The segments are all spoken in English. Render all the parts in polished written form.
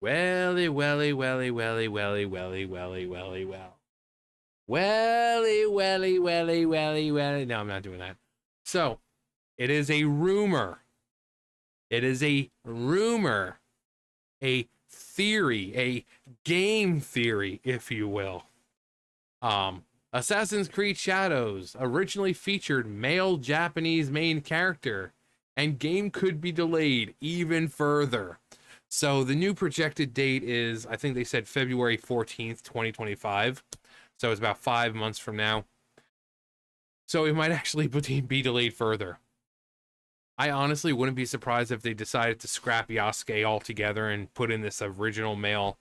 Welly, welly, welly, welly, welly, welly, welly, welly, well. Welly, welly, welly, welly, welly. No, I'm not doing that. So, it is a rumor. It is a rumor, a theory, a game theory, if you will. Um, Assassin's Creed Shadows originally featured male Japanese main character, and game could be delayed even further. So the new projected date is, I think they said February 14th, 2025. So it's about 5 months from now. So it might actually be delayed further. I honestly wouldn't be surprised if they decided to scrap Yasuke altogether and put in this original male,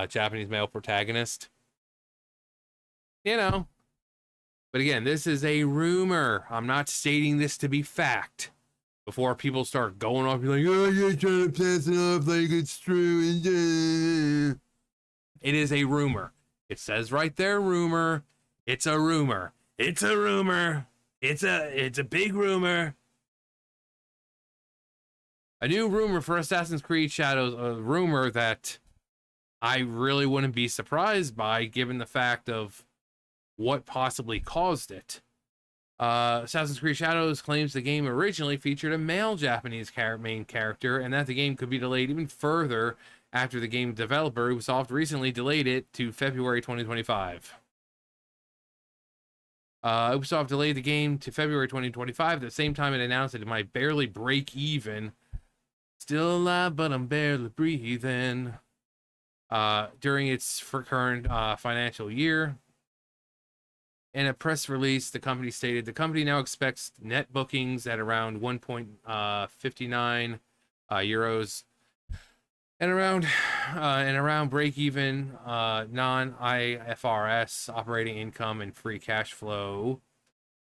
Japanese male protagonist. You know, but again, this is a rumor. I'm not stating this to be fact. Before people start going off, you're like, oh, you're trying to pass it off like it's true. It is a rumor. It says right there, rumor. It's a rumor. It's a rumor. It's a big rumor. A new rumor for Assassin's Creed Shadows. A rumor that I really wouldn't be surprised by, given the fact of what possibly caused it. Assassin's Creed Shadows claims the game originally featured a male Japanese main character, and that the game could be delayed even further after the game developer Ubisoft recently delayed it to February 2025. Ubisoft delayed the game to February 2025 at the same time it announced that it might barely break even. Still alive, but I'm barely breathing. During its current financial year. In a press release, the company stated the company now expects net bookings at around 1.59 euros and around break even non IFRS operating income and free cash flow.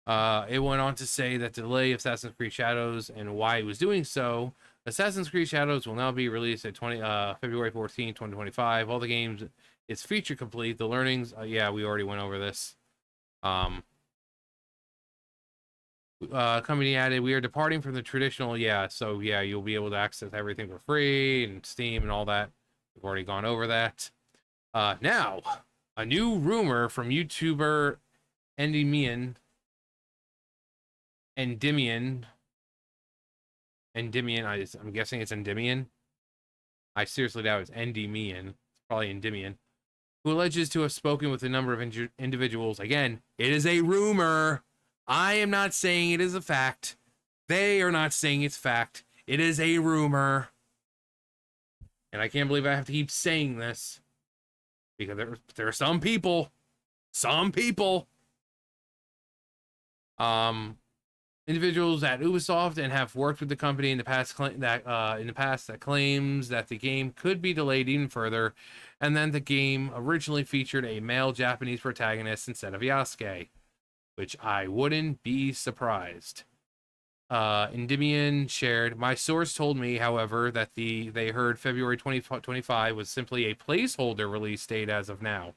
It went on to say that the delay of Assassin's Creed Shadows and why it was doing so. Assassin's Creed Shadows will now be released at February 14, 2025. All the games is feature complete. The learnings, yeah, we already went over this. Um, Company added, we are departing from the traditional, yeah, so yeah, you'll be able to access everything for free and Steam and all that. We've already gone over that. Now, a new rumor from YouTuber Endymion, Endymion, Endymion, I'm guessing it's Endymion. I seriously doubt it's Endymion. It's probably Endymion. Who alleges to have spoken with a number of individuals. Again, it is a rumor. I am not saying it is a fact. They are not saying it's fact. It is a rumor. And I can't believe I have to keep saying this. Because there are some people, um, individuals at Ubisoft and have worked with the company in the past that claims that the game could be delayed even further, and then the game originally featured a male Japanese protagonist instead of Yasuke, which I wouldn't be surprised. Endymion shared, my source told me, however, that they heard February 2025 was simply a placeholder release date as of now.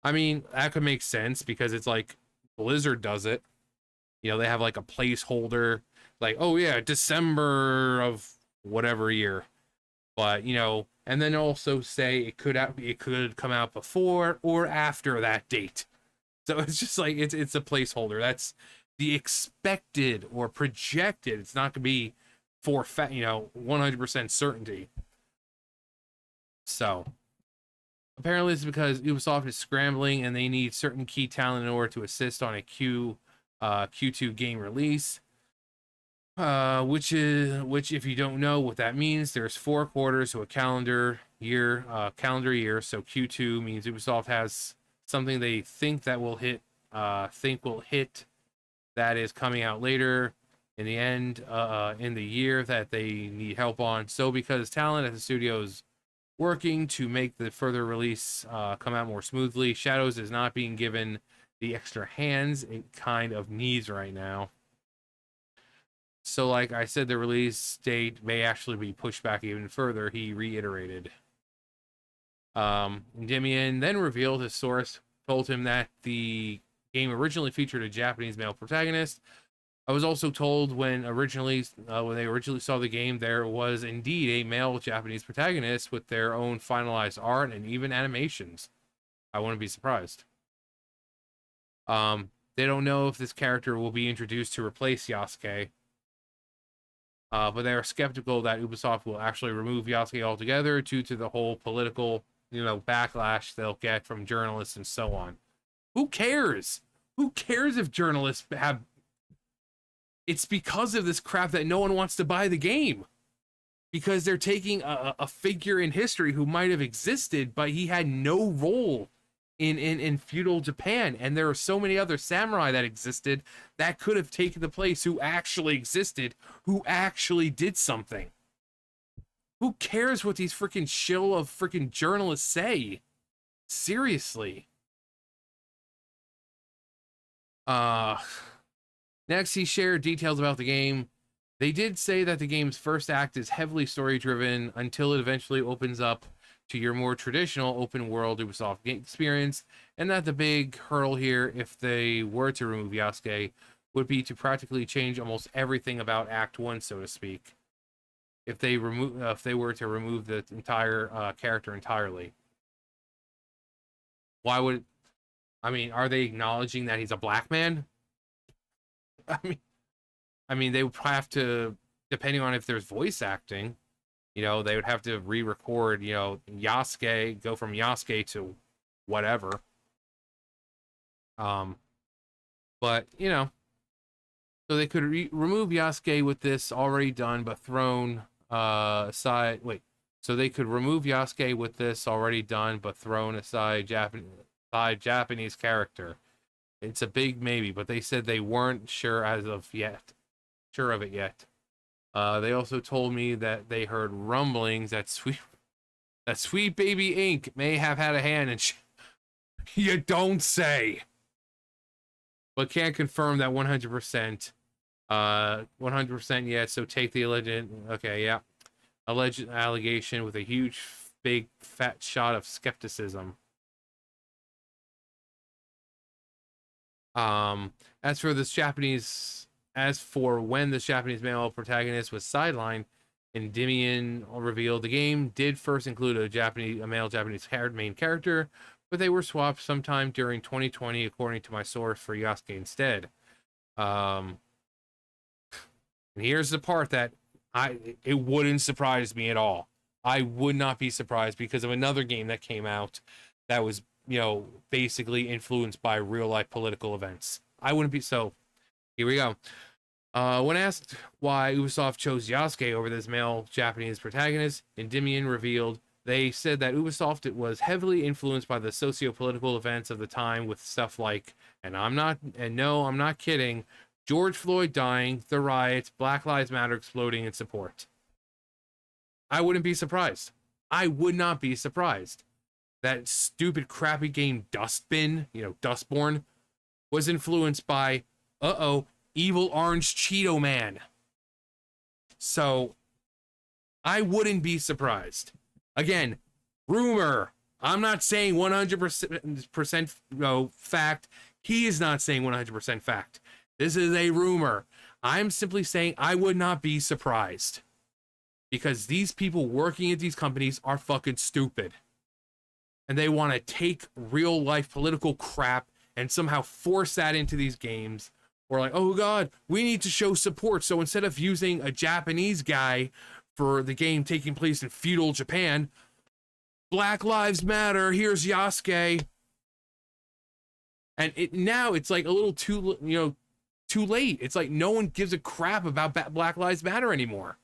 I mean, that could make sense because it's like Blizzard does it. You know, they have like a placeholder, like, oh yeah, December of whatever year. But, you know, and then also say it could come out before or after that date. So it's just like it's a placeholder. That's the expected or projected. It's not gonna be for 100% certainty. So apparently it's because Ubisoft is scrambling and they need certain key talent in order to assist on a Q2 game release. Which if you don't know what that means, there's 4 quarters to a calendar year. So Q2 means Ubisoft has something they think will hit that is coming out later in the end in the year that they need help on. So because talent at the studio is working to make the further release come out more smoothly, Shadows is not being given the extra hands it kind of needs right now. So, like I said, the release date may actually be pushed back even further, he reiterated. Endymion then revealed his source told him that the game originally featured a Japanese male protagonist, I was also told when they originally saw the game, there was indeed a male Japanese protagonist with their own finalized art and even animations. I wouldn't be surprised. They don't know if this character will be introduced to replace Yasuke, but they are skeptical that Ubisoft will actually remove Yasuke altogether due to the whole political, backlash they'll get from journalists and so on. Who cares? Who cares if journalists have... It's because of this crap that no one wants to buy the game. Because they're taking a figure in history who might have existed, but he had no role in feudal Japan. And there are so many other samurai that existed that could have taken the place, who actually existed, who actually did something. Who cares what these freaking shill of freaking journalists say? Seriously. Next, he shared details about the game. They did say that the game's first act is heavily story-driven until it eventually opens up to your more traditional open-world Ubisoft game experience, and that the big hurdle here, if they were to remove Yasuke, would be to practically change almost everything about Act 1, so to speak. If they were to remove the entire character entirely. Why would... I mean, are they acknowledging that he's a black man? I mean, they would have to, depending on if there's voice acting, they would have to re-record, Yasuke, go from Yasuke to whatever. But, so they could remove Yasuke with this already done, but thrown aside. Wait, so they could remove Yasuke with this already done, but thrown aside Japanese character. It's a big maybe, but they said they weren't sure of it yet. They also told me that they heard rumblings that Sweet Baby Inc. may have had a hand in You don't say. But can't confirm that 100%. 100% yet, so take the alleged allegation with a huge, big, fat shot of skepticism. As for when this Japanese male protagonist was sidelined, Endymion revealed the game did first include a male Japanese main character, but they were swapped sometime during 2020, according to my source, for Yasuke instead. And here's the part that it wouldn't surprise me at all. I would not be surprised because of another game that came out that was, basically influenced by real life political events. I wouldn't be so. Here we go. When asked why Ubisoft chose Yasuke over this male Japanese protagonist, Endymion revealed they said that Ubisoft was heavily influenced by the socio-political events of the time with stuff like, I'm not kidding, George Floyd dying, the riots, Black Lives Matter exploding in support. I wouldn't be surprised. I would not be surprised. That stupid, crappy game Dustbin, Dustborn, was influenced by, Evil Orange Cheeto Man. So, I wouldn't be surprised. Again, rumor. I'm not saying 100% fact. He is not saying 100% fact. This is a rumor. I'm simply saying I would not be surprised. Because these people working at these companies are fucking stupid. And they want to take real life political crap and somehow force that into these games. Or like, oh god, we need to show support. So instead of using a Japanese guy for the game taking place in feudal Japan, Black Lives Matter, here's Yasuke. And now it's like a little too late. It's like no one gives a crap about Black Lives Matter anymore.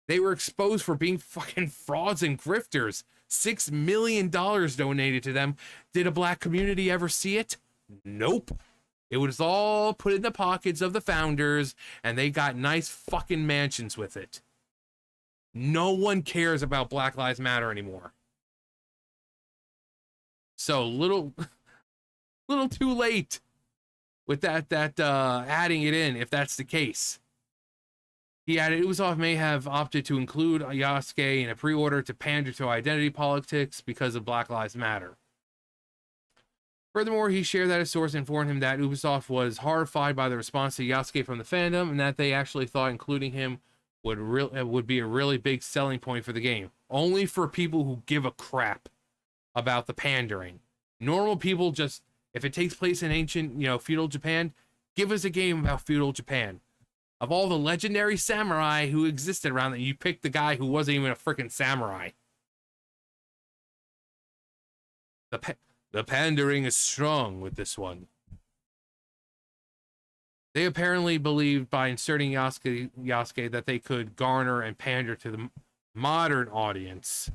They were exposed for being fucking frauds and grifters. $6 million donated to them. Did a black community ever see it? Nope. It was all put in the pockets of the founders, and they got nice fucking mansions with it. No one cares about Black Lives Matter anymore. So little too late with that adding it in, if that's the case. He added, Ubisoft may have opted to include Yasuke in a pre-order to pander to identity politics because of Black Lives Matter. Furthermore, he shared that a source informed him that Ubisoft was horrified by the response to Yasuke from the fandom, and that they actually thought including him would be a really big selling point for the game. Only for people who give a crap about the pandering. Normal people just, if it takes place in ancient, feudal Japan, give us a game about feudal Japan. Of all the legendary samurai who existed around that, you picked the guy who wasn't even a freaking samurai. The pandering is strong with this one. They apparently believed by inserting Yasuke that they could garner and pander to the modern audience.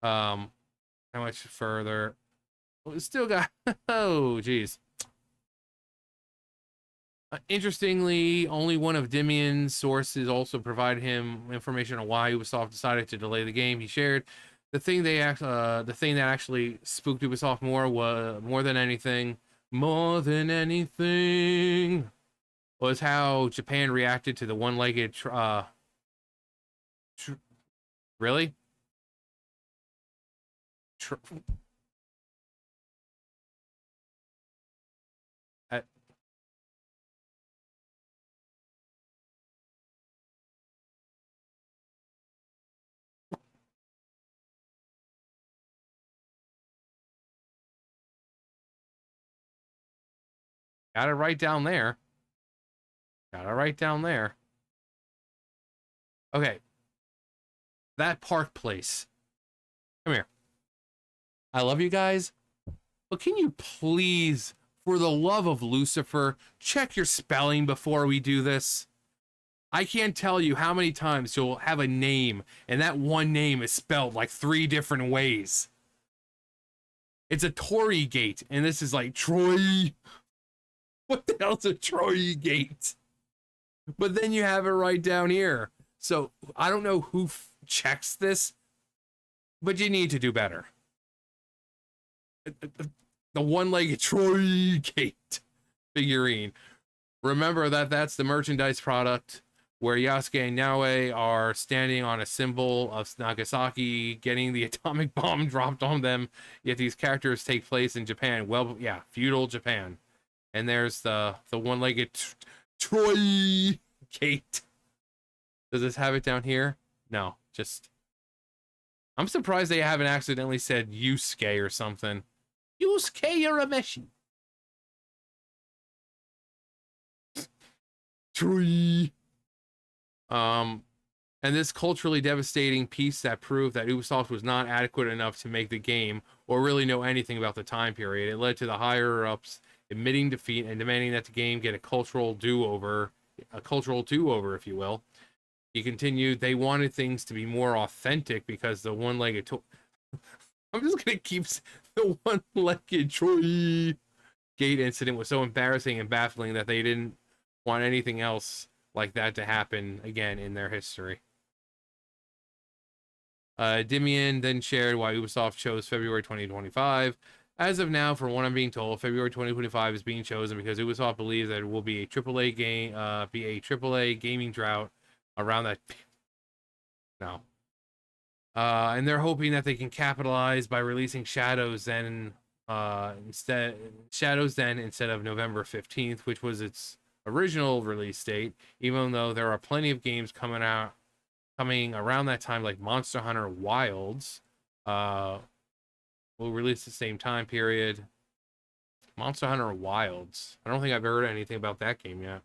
How much further? Well, it's still got... oh, geez. Interestingly, only one of Dimian's sources also provided him information on why Ubisoft decided to delay the game. He shared the thing that actually spooked Ubisoft more than anything, was how Japan reacted to the one-legged really? Got it right down there. Okay. That Park Place. Come here. I love you guys, but can you please, for the love of Lucifer, check your spelling before we do this? I can't tell you how many times you'll have a name, and that one name is spelled like 3 different ways. It's a Torii Gate, and this is like Troy. What the hell's a Troy Gate? But then you have it right down here. So I don't know who checks this, but you need to do better. The one-legged Troy Gate figurine. Remember that that's the merchandise product where Yasuke and Naoe are standing on a symbol of Nagasaki, getting the atomic bomb dropped on them. Yet these characters take place in Japan. Well, yeah, feudal Japan. And there's the one-legged Troy Gate. Does this have it down here? No, just... I'm surprised they haven't accidentally said Yusuke or something. Yusuke Urameshi. Troy. And this culturally devastating piece that proved that Ubisoft was not adequate enough to make the game or really know anything about the time period. It led to the higher-ups admitting defeat and demanding that the game get a cultural do-over, if you will. He continued, they wanted things to be more authentic because the one-legged... I'm just going to keep... The one-legged Troy Gate incident was so embarrassing and baffling that they didn't want anything else like that to happen again in their history. Dimian then shared why Ubisoft chose February 2025. As of now, from what I'm being told, February 2025 is being chosen because Ubisoft believes that it will be a AAA game, AAA gaming drought around that. No. And they're hoping that they can capitalize by releasing Shadows Then instead of November 15th, which was its original release date, even though there are plenty of games coming around that time, like Monster Hunter Wilds will release the same time period. Monster Hunter Wilds, I don't think I've heard anything about that game yet.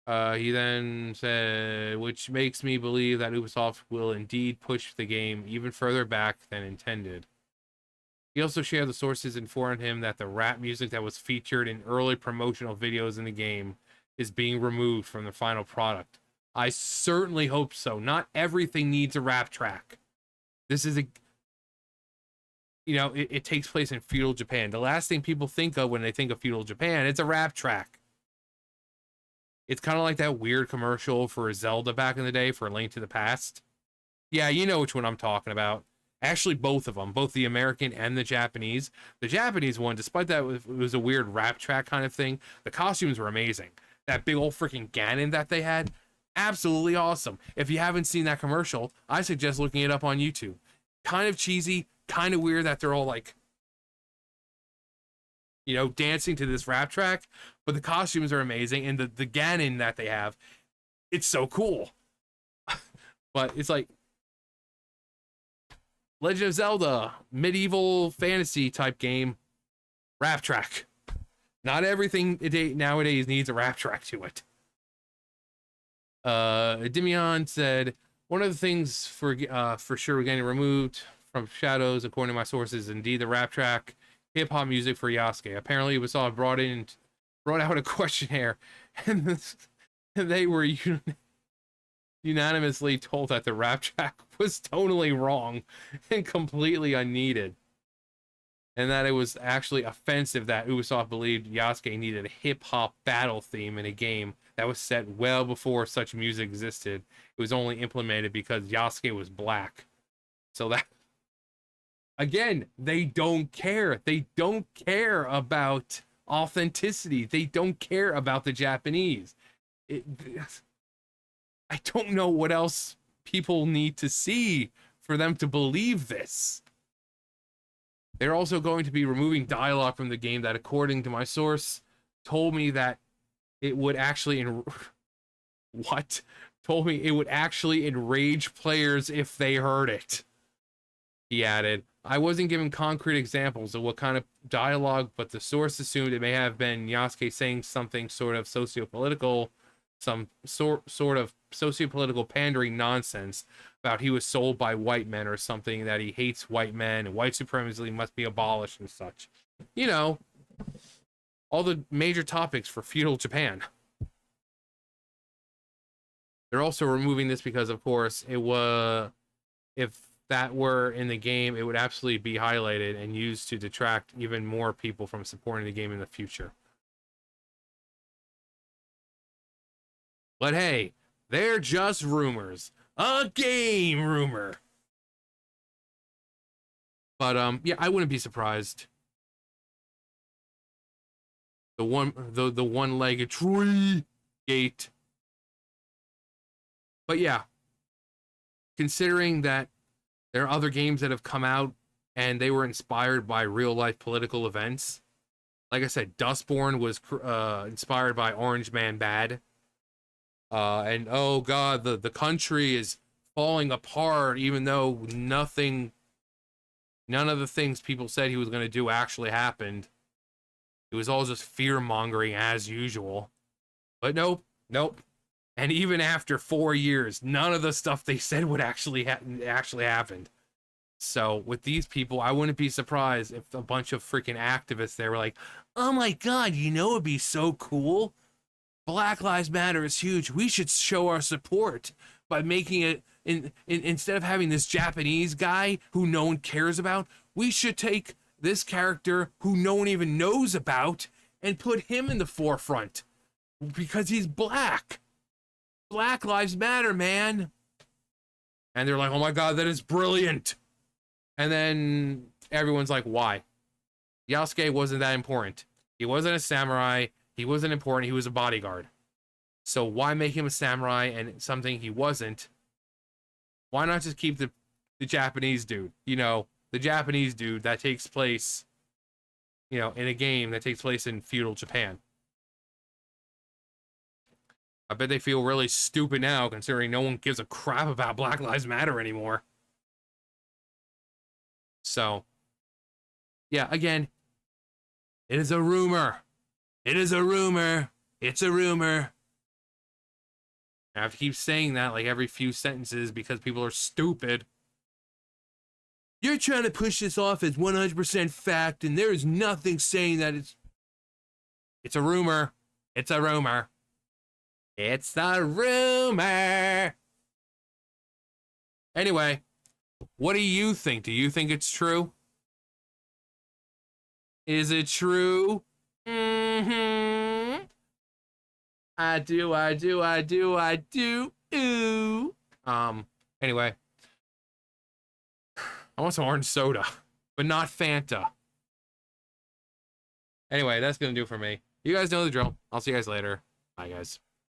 He then said, which makes me believe that Ubisoft will indeed push the game even further back than intended. He also shared the sources informed him that the rap music that was featured in early promotional videos in the game is being removed from the final product. I certainly hope so. Not everything needs a rap track. This is it takes place in feudal Japan. The last thing people think of when they think of feudal Japan, it's a rap track. It's kind of like that weird commercial for Zelda back in the day for A Link to the Past. Yeah, you know which one I'm talking about. Actually, both of them, both the American and the Japanese. The Japanese one, despite that it was a weird rap track kind of thing, the costumes were amazing. That big old freaking Ganon that they had, absolutely awesome. If you haven't seen that commercial, I suggest looking it up on YouTube. kind of cheesy, kind of weird that they're all like, you know, dancing to this rap track, but the costumes are amazing, and the Ganon that they have, it's so cool. But it's like Legend of Zelda, medieval fantasy type game, rap track. Not everything nowadays needs a rap track to it. Dimion said, one of the things for sure we're getting removed from Shadows, according to my sources, indeed the rap track, hip-hop music for Yasuke. Apparently it was all brought out a questionnaire, and they were unanimously told that the rap track was totally wrong and completely unneeded, and that it was actually offensive that Ubisoft believed Yasuke needed a hip-hop battle theme in a game that was set well before such music existed. It was only implemented because Yasuke was black. So that, again, they don't care. They don't care about authenticity. They don't care about the Japanese. I don't know what else people need to see for them to believe this. They're also going to be removing dialogue from the game that, according to my source, told me that it would actually enrage players if they heard it. He added, I wasn't given concrete examples of what kind of dialogue, but the source assumed it may have been Yasuke saying something sort of socio-political, some sort of socio-political pandering nonsense about he was sold by white men or something, that he hates white men and white supremacy must be abolished and such. You know, all the major topics for feudal Japan. They're also removing this because, of course, if that were in the game, it would absolutely be highlighted and used to detract even more people from supporting the game in the future. But hey, they're just rumors. A game rumor. But yeah, I wouldn't be surprised. The one-legged tree gate. But yeah, considering that there are other games that have come out and they were inspired by real-life political events. Like I said, Dustborn was inspired by Orange Man Bad. And oh god, the country is falling apart, even though none of the things people said he was going to do actually happened. It was all just fear-mongering as usual. But nope. And even after 4 years, none of the stuff they said would actually happened. So with these people, I wouldn't be surprised if a bunch of freaking activists, they were like, oh my god, you know it'd be so cool? Black Lives Matter is huge. We should show our support by making it, instead of having this Japanese guy who no one cares about, we should take this character who no one even knows about and put him in the forefront because he's black. Black Lives Matter, man. And they're like, oh my god, that is brilliant. And then everyone's like, why? Yasuke wasn't that important. He wasn't a samurai. He wasn't important. He was a bodyguard. So why make him a samurai and something he wasn't? Why not just keep the Japanese dude? You know, the Japanese dude that takes place, you know, in a game that takes place in feudal Japan. I bet they feel really stupid now, considering no one gives a crap about Black Lives Matter anymore. So, yeah, again, it is a rumor. It is a rumor. It's a rumor. I have to keep saying that like every few sentences because people are stupid. You're trying to push this off as 100% fact, and there is nothing saying that it's a rumor. It's a rumor. It's a rumor. Anyway, what do you think? Do you think it's true? Is it true? Mm-hmm. I do. Ooh. Anyway. I want some orange soda, but not Fanta. Anyway, that's gonna do it for me. You guys know the drill. I'll see you guys later. Bye, guys.